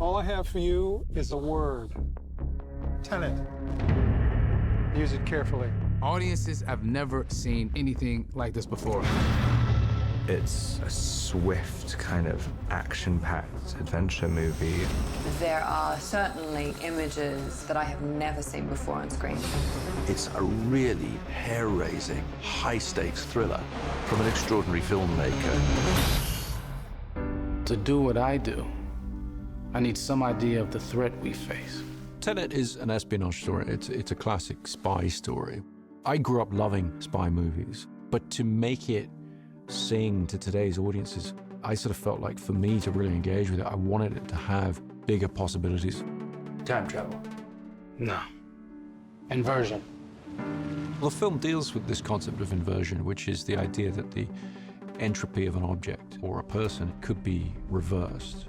All I have for you is a word. Tenet. Use it carefully. Audiences have never seen anything like this before. It's a swift, kind of action-packed adventure movie. There are certainly images that I have never seen before on screen. It's a really hair-raising, high-stakes thriller from an extraordinary filmmaker. To do what I do, I need some idea of the threat we face. Tenet is an espionage story. It's a classic spy story. I grew up loving spy movies, but to make it sing to today's audiences, I sort of felt like for me to really engage with it, I wanted it to have bigger possibilities. Time travel. No. Inversion. Well, the film deals with this concept of inversion, which is the idea that the entropy of an object or a person could be reversed.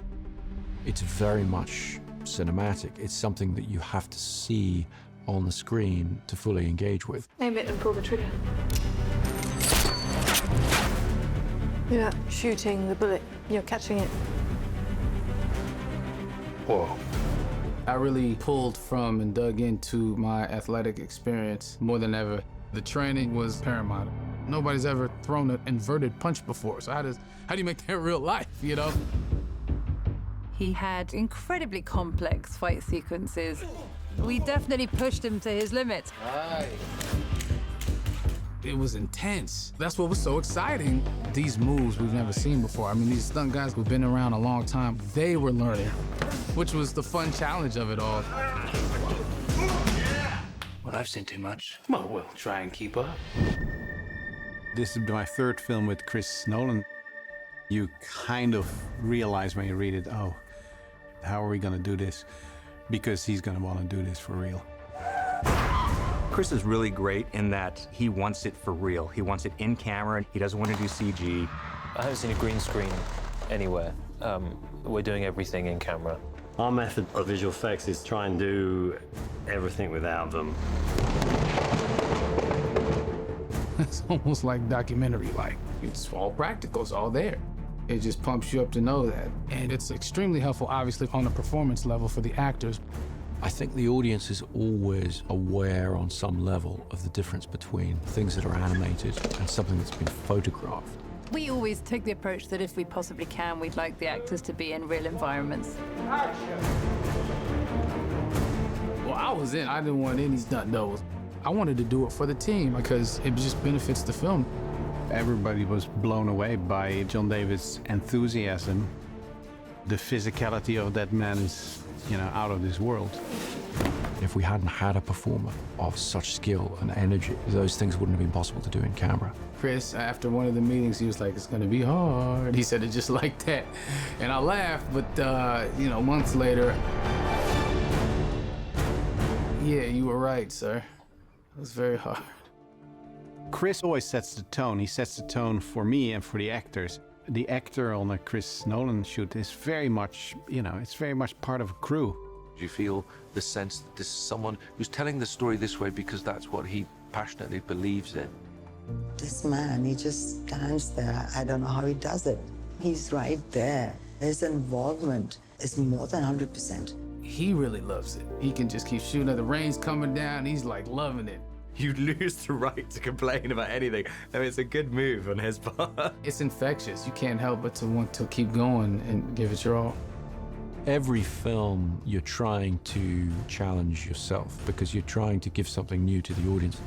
It's very much cinematic. It's something that you have to see on the screen to fully engage with. Aim it and pull the trigger. You're not shooting the bullet, you're catching it. Whoa. I really pulled from and dug into my athletic experience more than ever. The training was paramount. Nobody's ever thrown an inverted punch before, so how do you make that real life, you know? He had incredibly complex fight sequences. We definitely pushed him to his limits. Right. It was intense. That's what was so exciting. These moves we've never seen before. I mean, these stunt guys who've been around a long time, they were learning, which was the fun challenge of it all. Well, I've seen too much. Well, we'll try and keep up. This is my third film with Chris Nolan. You kind of realize when you read it, oh, how are we going to do this? Because he's going to want to do this for real. Chris is really great in that he wants it for real. He wants it in camera. He doesn't want to do CG. I haven't seen a green screen anywhere. We're doing everything in camera. Our method of visual effects is try and do everything without them. It's almost like documentary-like. It's all practical, it's all there. It just pumps you up to know that. And it's extremely helpful, obviously, on a performance level for the actors. I think the audience is always aware on some level of the difference between things that are animated and something that's been photographed. We always take the approach that if we possibly can, we'd like the actors to be in real environments. Well, I was in. I didn't want any stunt doubles. I wanted to do it for the team because it just benefits the film. Everybody was blown away by John David's enthusiasm. The physicality of that man is, you know, out of this world. If we hadn't had a performer of such skill and energy, those things wouldn't have been possible to do in camera. Chris, after one of the meetings, he was like, it's gonna be hard. He said it just like that. And I laughed, but, you know, months later, yeah, you were right, sir. It was very hard. Chris always sets the tone. He sets the tone for me and for the actors. The actor on a Chris Nolan shoot is very much, you know, it's very much part of a crew. Do you feel the sense that this is someone who's telling the story this way because that's what he passionately believes in? This man, he just stands there. I don't know how he does it. He's right there. His involvement is more than 100%. He really loves it. He can just keep shooting. The rain's coming down. He's like loving it. You lose the right to complain about anything. I mean, it's a good move on his part. It's infectious. You can't help but to want to keep going and give it your all. Every film, you're trying to challenge yourself because you're trying to give something new to the audience.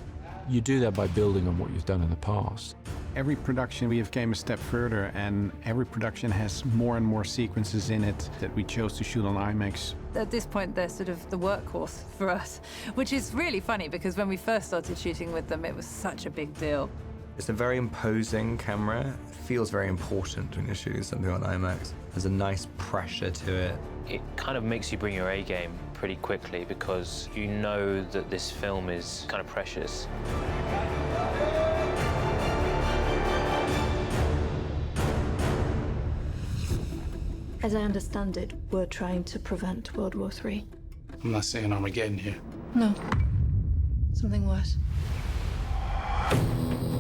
You do that by building on what you've done in the past. Every production we have came a step further, and every production has more and more sequences in it that we chose to shoot on IMAX. At this point, they're sort of the workhorse for us, which is really funny because when we first started shooting with them, it was such a big deal. It's a very imposing camera. It feels very important when you're shooting something on IMAX. There's a nice pressure to it. It kind of makes you bring your A game pretty quickly because you know that this film is kind of precious. As I understand it, we're trying to prevent World War III. I'm not saying Armageddon here. No. Something worse.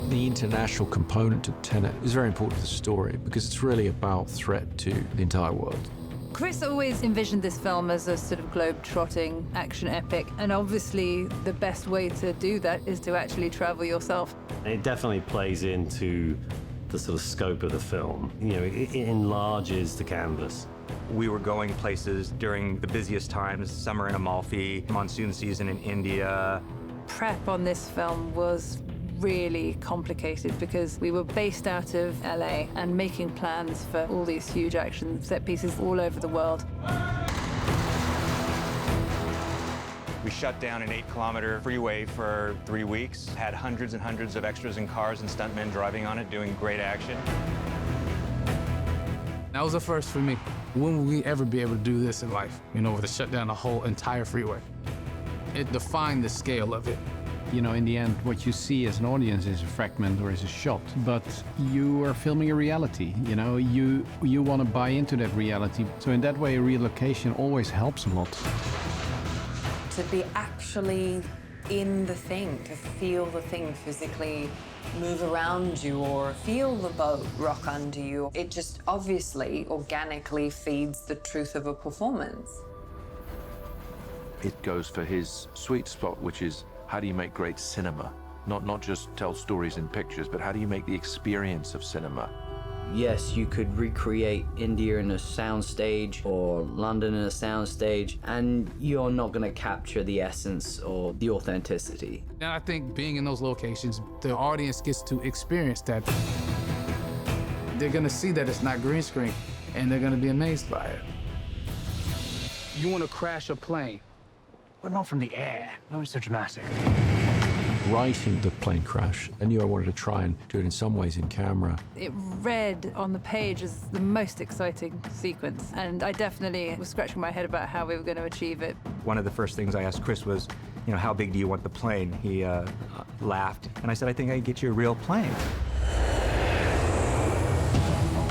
The international component to Tenet is very important to the story because it's really about threat to the entire world. Chris always envisioned this film as a sort of globe-trotting action epic, and obviously the best way to do that is to actually travel yourself. It definitely plays into the sort of scope of the film. You know, it enlarges the canvas. We were going places during the busiest times, summer in Amalfi, monsoon season in India. Prep on this film was really complicated because we were based out of LA and making plans for all these huge action set pieces all over the world. We shut down an 8-kilometer freeway for 3 weeks, had hundreds and hundreds of extras and cars and stuntmen driving on it, doing great action. That was a first for me. When will we ever be able to do this in life? You know, to shut down a whole entire freeway. It defined the scale of it. You know, in the end, what you see as an audience is a fragment or is a shot, but you are filming a reality. You know, you want to buy into that reality. So in that way, relocation always helps a lot. To be actually in the thing, to feel the thing physically move around you or feel the boat rock under you, it just obviously, organically feeds the truth of a performance. It goes for his sweet spot, which is how do you make great cinema? Not just tell stories in pictures, but how do you make the experience of cinema? Yes, you could recreate India in a soundstage or London in a soundstage, and you're not going to capture the essence or the authenticity. And I think being in those locations, the audience gets to experience that. They're going to see that it's not green screen, and they're going to be amazed by it. You want to crash a plane, but not from the air. No, it's so dramatic. Writing the plane crash, I knew I wanted to try and do it in some ways in camera. It read on the page as the most exciting sequence, and I definitely was scratching my head about how we were going to achieve it. One of the first things I asked Chris was, you know, how big do you want the plane? He laughed, and I said, I think I can get you a real plane.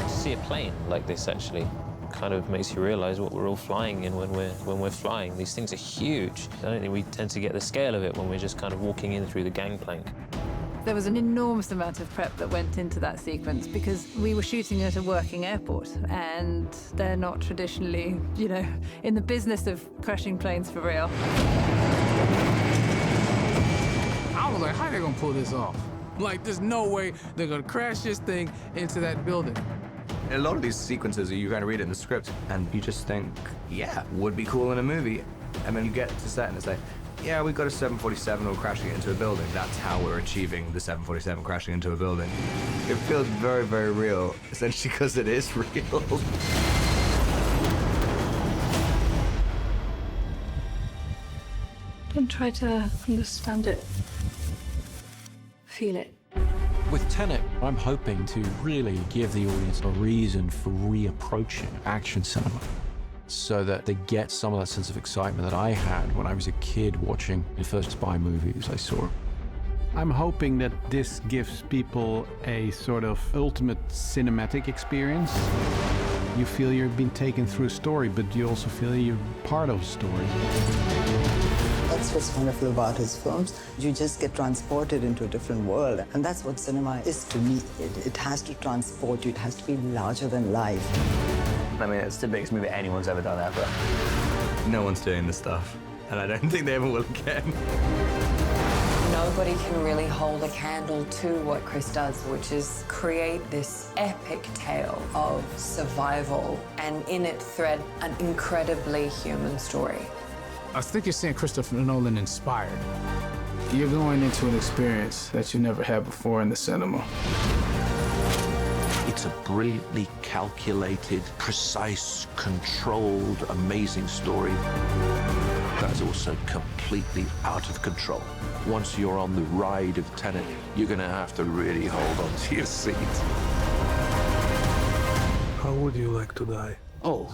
See a plane like this actually kind of makes you realize what we're all flying in when we're flying. These things are huge. I don't think we tend to get the scale of it when we're just kind of walking in through the gangplank. There was an enormous amount of prep that went into that sequence because we were shooting at a working airport, and they're not traditionally, you know, in the business of crashing planes for real. I was like, how are they gonna pull this off? Like, there's no way they're gonna crash this thing into that building. A lot of these sequences, you kind of read it in the script, and you just think, yeah, would be cool in a movie. And then you get to set, and it's like, yeah, we've got a 747, we're crashing it into a building. That's how we're achieving the 747 crashing into a building. It feels very, very real, essentially because it is real. Don't try to understand it. Feel it. With Tenet, I'm hoping to really give the audience a reason for reapproaching action cinema so that they get some of that sense of excitement that I had when I was a kid watching the first spy movies I saw. I'm hoping that this gives people a sort of ultimate cinematic experience. You feel you've been taken through a story, but you also feel you're part of a story. That's what's wonderful about his films. You just get transported into a different world. And that's what cinema is to me. It has to transport you. It has to be larger than life. I mean, it's the biggest movie anyone's ever done ever. No one's doing this stuff, and I don't think they ever will again. Nobody can really hold a candle to what Chris does, which is create this epic tale of survival and in it thread an incredibly human story. I think you're seeing Christopher Nolan inspired. You're going into an experience that you never had before in the cinema. It's a brilliantly calculated, precise, controlled, amazing story that is also completely out of control. Once you're on the ride of Tenet, you're going to have to really hold on to your seat. How would you like to die? Oh.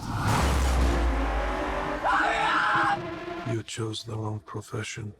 You chose the wrong profession.